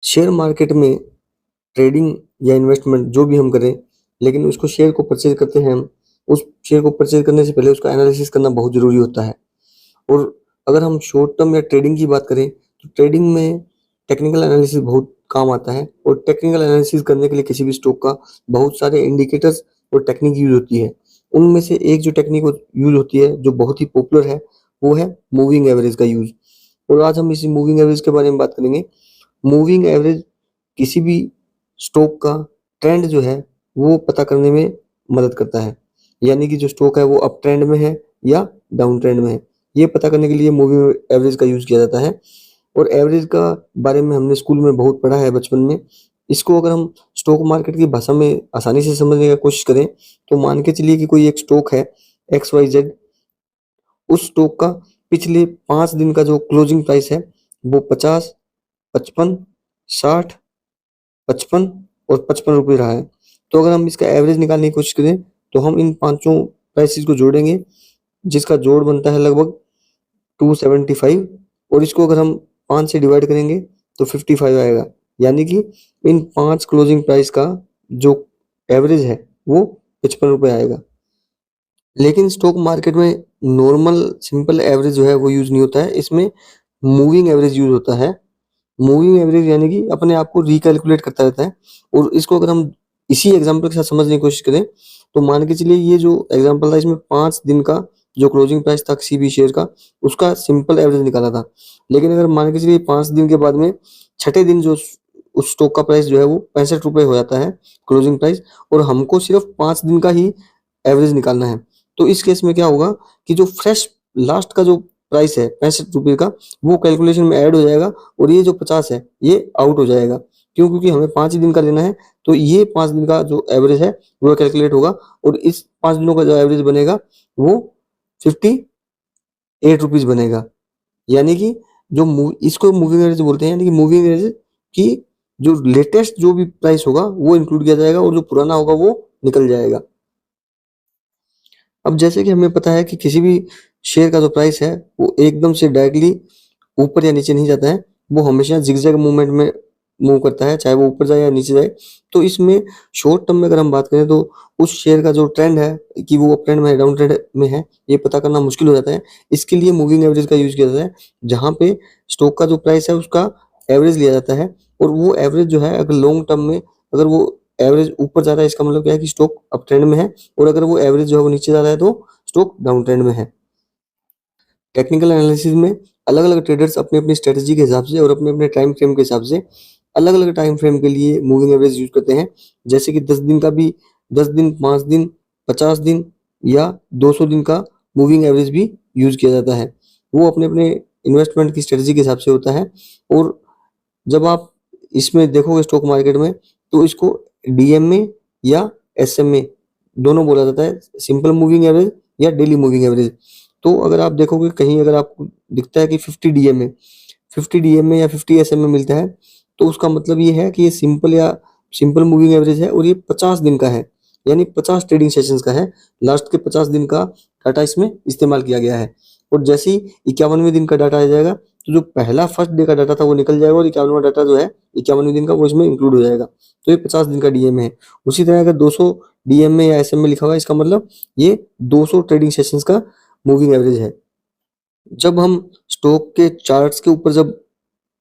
Share market में trading या investment जो भी हम करें, लेकिन उसको शेयर को परचेज करते हैं हम, उस शेयर को परचेज करने से पहले उसका एनालिसिस करना बहुत ज़रूरी होता है। और अगर हम शॉर्ट टर्म या ट्रेडिंग की बात करें, तो ट्रेडिंग में टेक्निकल एनालिसिस बहुत काम आता है और टेक्निकल एनालिसिस करने के लिए किसी भी स्टॉक का बहुत सारे इंडिकेटर्स और टेक्निक यूज़ होती है। उनमें से एक जो टेक्निक यूज़ होती है, जो बहुत ही पॉपुलर है, वो है मूविंग एवरेज का यूज़। और आज हम इसी मूविंग एवरेज के बारे में बात करेंगे। मूविंग एवरेज किसी भी स्टॉक का ट्रेंड जो है वो पता करने में मदद करता है, यानी कि जो स्टॉक है वो अप ट्रेंड में है या डाउन ट्रेंड में है, ये पता करने के लिए मूविंग एवरेज का यूज़ किया जाता है। और एवरेज का बारे में हमने स्कूल में बहुत पढ़ा है बचपन में। इसको अगर हम स्टॉक मार्केट की भाषा में आसानी से समझने की कोशिश करें, तो मान के चलिए कि कोई एक स्टॉक है XYZ। उस स्टॉक का पिछले 5 दिन का जो क्लोजिंग प्राइस है वो 50, 55, 60, 55 और 55 रुपये रहा है। तो अगर हम इसका एवरेज निकालने की कोशिश करें, तो हम इन पांचों प्राइसेस को जोड़ेंगे, जिसका जोड़ बनता है लगभग 275। और इसको अगर हम 5 से डिवाइड करेंगे तो 55 आएगा, यानी कि इन 5 क्लोजिंग प्राइस का जो एवरेज है वो 55 रुपये आएगा। लेकिन स्टॉक मार्केट में नॉर्मल सिंपल एवरेज जो है वो यूज नहीं होता है, इसमें मूविंग एवरेज यूज होता है। मूविंग एवरेज यानी कि अपने आप को रिकैलकुलेट करता रहता है। और इसको अगर हम इसी एग्जांपल के साथ समझने की कोशिश करें, तो मान के चलिए ये जो एग्जांपल था, इसमें 5 दिन का जो क्लोजिंग प्राइस था किसी भी शेयर का, उसका सिंपल एवरेज निकाला था। लेकिन अगर मान के चलिए 5 दिन के बाद में छठे दिन जो उस स्टॉक का प्राइस जो है वो 65 रुपये हो जाता है क्लोजिंग प्राइस, और हमको सिर्फ 5 दिन का ही एवरेज निकालना है। तो इस केस में क्या होगा कि जो फ्रेश लास्ट का जो प्राइस है 65 रुपये का, वो कैलकुलेशन में ऐड हो जाएगा और ये जो 50 है ये आउट हो जाएगा। क्यों? क्योंकि हमें 5 ही दिन का लेना है, तो ये 5 दिन का जो एवरेज है वो कैलकुलेट होगा और इस 5 दिनों का जो एवरेज बनेगा वो 58 रुपीज बनेगा। यानी कि इसको मूविंग एवरेज बोलते हैं, यानी कि मूविंग एवरेज की जो लेटेस्ट जो भी प्राइस होगा वो इंक्लूड किया जाएगा और जो पुराना होगा वो निकल जाएगा। अब जैसे कि हमें पता है कि किसी भी शेयर का जो प्राइस है वो एकदम से डायरेक्टली ऊपर या नीचे नहीं जाता है, वो हमेशा जिगजैग मूवमेंट में मूव करता है, चाहे वो ऊपर जाए या नीचे जाए। तो इसमें शॉर्ट टर्म में अगर हम बात करें, तो उस शेयर का जो ट्रेंड है कि वो अप ट्रेंड में है डाउन ट्रेंड में है, ये पता करना मुश्किल हो जाता है। इसके लिए मूविंग एवरेज का यूज किया जाता है, जहाँ पे स्टॉक का जो प्राइस है उसका एवरेज लिया जाता है। और वो एवरेज जो है अगर लॉन्ग टर्म में अगर वो एवरेज ऊपर जा रहा है, इसका मतलब क्या है कि स्टॉक अप ट्रेंड में है, और अगर वो एवरेज जो है वो नीचे जा रहा है तो स्टॉक डाउन ट्रेंड में है। टेक्निकल एनालिसिस में अलग अलग ट्रेडर्स अपनी अपनी स्ट्रेटजी के हिसाब से और अपने अपने टाइम फ्रेम के हिसाब से अलग अलग टाइम फ्रेम के लिए मूविंग एवरेज यूज करते हैं। जैसे कि 10 दिन का भी, 10 दिन, 5 दिन, 50 दिन या 200 दिन का मूविंग एवरेज भी यूज किया जाता है। वो अपने अपने इन्वेस्टमेंट की स्ट्रेटजी के हिसाब से होता है। और जब आप इसमें देखोगे स्टॉक मार्केट में, तो इसको डीएमए या एसएमए दोनों बोला जाता है, सिंपल मूविंग एवरेज या डेली मूविंग एवरेज। तो अगर आप देखोगे कहीं अगर आपको दिखता है कि 50 डीएमए, 50 डीएमए या 50 एसएमए मिलता है, तो उसका मतलब ये है कि ये सिंपल मूविंग एवरेज है और ये 50 दिन का है, यानी 50 ट्रेडिंग सेशंस का है। लास्ट के 50 दिन का डाटा इसमें इस्तेमाल किया गया है। और जैसे ही 51वें दिन का डाटा आ जाएगा, तो जो पहला फर्स्ट डे का डाटा था वो निकल जाएगा और 51वां डाटा जो है 51वें दिन का वो इसमें इंक्लूड हो जाएगा। तो ये 50 दिन का डीएमए है। उसी तरह अगर 200 डीएमए या एसएमए लिखा हुआ है, इसका मतलब ये 200 ट्रेडिंग सेशंस का मूविंग एवरेज है। जब हम स्टॉक के चार्ट्स के ऊपर जब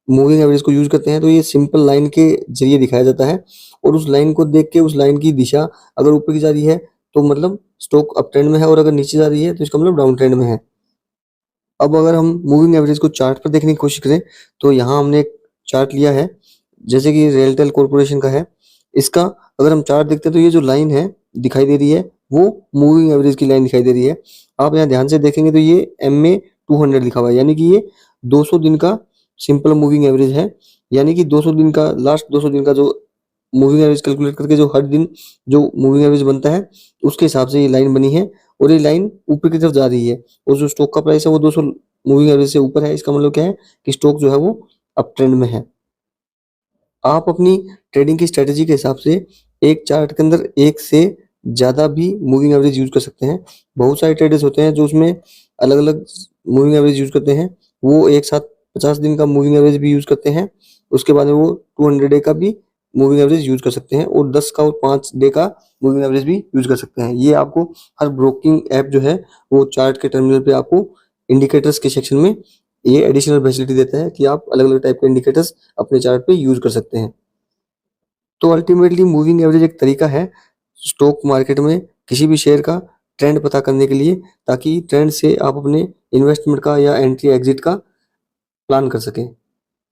मूविंग एवरेज को यूज करते हैं, तो ये सिंपल लाइन के जरिए दिखाया जाता है और उस लाइन को देख के उस लाइन की दिशा अगर ऊपर की जा रही है तो मतलब स्टॉक अप ट्रेंड में है, और अगर नीचे जा रही है तो इसका मतलब डाउन ट्रेंड में है। अब अगर हम मूविंग एवरेज को चार्ट पर देखने की कोशिश करें, तो यहाँ हमने एक चार्ट लिया है, जैसे कि रेलटेल कॉर्पोरेशन का है। इसका अगर हम चार्ट देखते हैं, तो ये जो लाइन है दिखाई दे रही है वो मूविंग एवरेज की लाइन दिखाई दे रही है। आप यहाँ ध्यान से देखेंगे तो ये MA 200 लिखा हुआ है, यानी कि ये 200 दिन का सिंपल मूविंग एवरेज है। यानी कि 200 दिन का, लास्ट 200 दिन का जो मूविंग एवरेज कैलकुलेट करके जो हर दिन जो मूविंग एवरेज बनता है, उसके हिसाब से ये लाइन बनी है और ये लाइन ऊपर की तरफ जा रही है। और जो स्टॉक का प्राइस है वो 200 मूविंग एवरेज से ऊपर है, इसका मतलब क्या है कि स्टॉक जो है वो अप ट्रेंड में है। आप अपनी ट्रेडिंग की स्ट्रेटेजी के हिसाब से एक चार्ट के अंदर एक से ज़्यादा भी मूविंग एवरेज यूज कर सकते हैं। बहुत सारे ट्रेडर्स होते हैं जो उसमें अलग अलग मूविंग एवरेज यूज करते हैं, वो एक साथ 50 दिन का मूविंग एवरेज भी यूज करते हैं, उसके बाद में वो 200 डे का भी मूविंग एवरेज यूज कर सकते हैं, और 10 का और 5 डे का मूविंग एवरेज भी यूज कर सकते हैं। ये आपको हर ब्रोकिंग ऐप जो है वो चार्ट के टर्मिनल पे आपको इंडिकेटर्स के सेक्शन में ये एडिशनल फैसिलिटी देता है कि आप अलग अलग टाइप के इंडिकेटर्स अपने चार्ट पे यूज कर सकते हैं। तो अल्टीमेटली मूविंग एवरेज एक तरीका है स्टॉक मार्केट में किसी भी शेयर का ट्रेंड पता करने के लिए, ताकि ट्रेंड से आप अपने इन्वेस्टमेंट का या एंट्री एग्जिट का प्लान कर सकें।